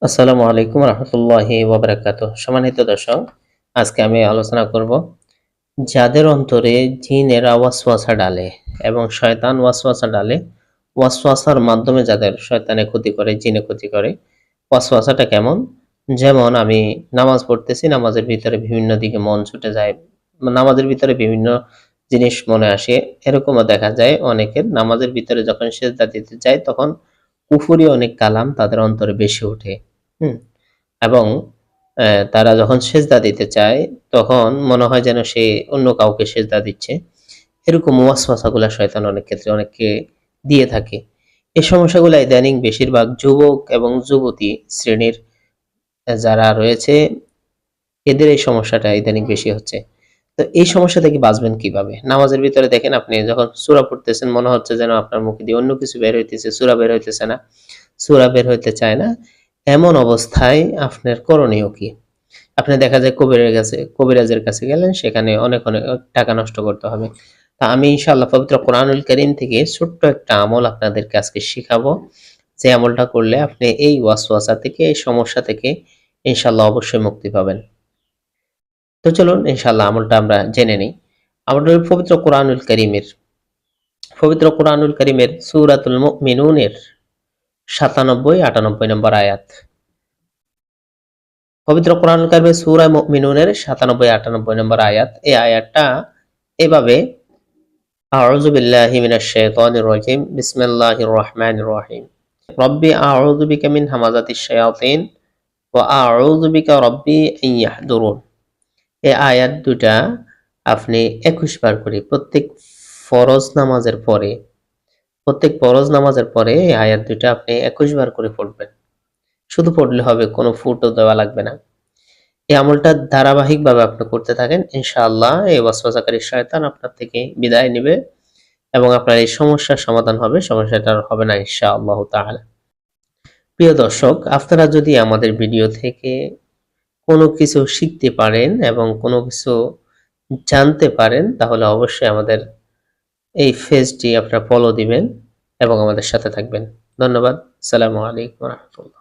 আসসালামু আলাইকুম রহমতুল্লাহি ওয়াবারাকাতুহ। সম্মানিত দর্শক, আজকে আমি আলোচনা করব যাদের অন্তরে জিনেরা ওয়াসওয়াসা ডালে এবং শয়তান ওয়াসওয়াসা ডালে, ওয়াসওয়াসার মাধ্যমে যাদের শয়তানে ক্ষতি করে, জিনে ক্ষতি করে, ওয়াসওয়াসাটা কেমন? যেমন আমি নামাজ পড়তেছি, নামাজের ভিতরে বিভিন্ন দিকে মন ছুটে যায়, নামাজের ভিতরে বিভিন্ন জিনিস মনে আসে। এরকমও দেখা যায় অনেকের নামাজের ভিতরে যখন সেজদা দিতে যায় তখন কুফরি অনেক কালাম তাদের অন্তরে বেশি ওঠে। হুম? এবং তারা যখন সেজদা দিতে চায় তখন মনে হয় যেন সে অন্য কাউকে সেজদা দিচ্ছে। এরকম ওয়াসওয়াসাগুলা শয়তান অনেক ক্ষেত্রে অনেককে দিয়ে থাকে। এই সমস্যাগুলা ইদানিং বেশিরভাগ যুবক এবং যুবতী শ্রেণীর যারা রয়েছে এদের এই সমস্যাটা ইদানিং বেশি হচ্ছে। তো এই সমস্যা থেকে বাঁচবেন কিভাবে? নামাজের ভিতরে দেখেন আপনি যখন সূরা পড়তেছেন মনে হচ্ছে যেন আপনার মুখ দিয়ে অন্য কিছু বের হইতেছে, সূরা বের হইতেছে না, সূরা বের হইতে চায় না। এমন অবস্থায় আপনার করণীয় কি? আপনি দেখা যায় কবিরাজের কাছে গেলেন, সেখানে অনেক টাকা নষ্ট করতে হবে। তা আমি ইনশাআল্লাহ পবিত্র কোরআনুল কারীম থেকে ছোট্ট একটা আমল আপনাদেরকে আজকে শিখাবো। যে আমলটা করলে আপনি এই ওয়াসওয়াসা থেকে, এই সমস্যা থেকে ইনশাআল্লাহ অবশ্যই মুক্তি পাবেন। তো চলুন ইনশাআল্লাহ আমলটা আমরা জেনে নিই। আমলটা হলো পবিত্র কোরআনুল কারীমের সূরাতুল মুমিনুনের ৯৭-৯৮ নম্বর আয়াত। পবিত্র কোরআনুল কারীমের সূরা মুমিনুনের ৯৭-৯৮ নম্বর আয়াত। এই আয়াতটা এভাবে: আউযু বিল্লাহি মিনাশ শাইতানির রাজিম। বিসমিল্লাহির রহমানির রহিম। রব্বি আউযু বিকা মিন হামাযাতিশ শায়াতিন ওয়া আউযু বিকা রব্বি আন ইয়াহদুরুন। এই আয়াত দুটা আপনি ২১ বার করে প্রত্যেক ফরজ নামাজের পরে এই আয়াত দুটা আপনি ২১ বার করে পড়বেন। শুধু পড়লে হবে, কোনো ফুটও দেওয়া লাগবে না। এই আমলটা ধারাবাহিকভাবে আপনি করতে থাকেন, ইনশাআল্লাহ এই ওয়াসওয়াসাকারী শয়তান আপনার থেকে বিদায় নেবে এবং আপনার এই সমস্যার সমাধান হবে, সমস্যাটা আর হবে না ইনশাআল্লাহু তাআলা। প্রিয় দর্শক, আপনারা যদি আমাদের ভিডিও থেকে কোনো কিছু শিখতে পারেন এবং কোনো কিছু জানতে পারেন তাহলে অবশ্যই আমাদের এই পেজটি আপনারা ফলো দিবেন এবং আমাদের সাথে থাকবেন। ধন্যবাদ। আসসালামু আলাইকুম ওয়া রাহমাতুল্লাহ।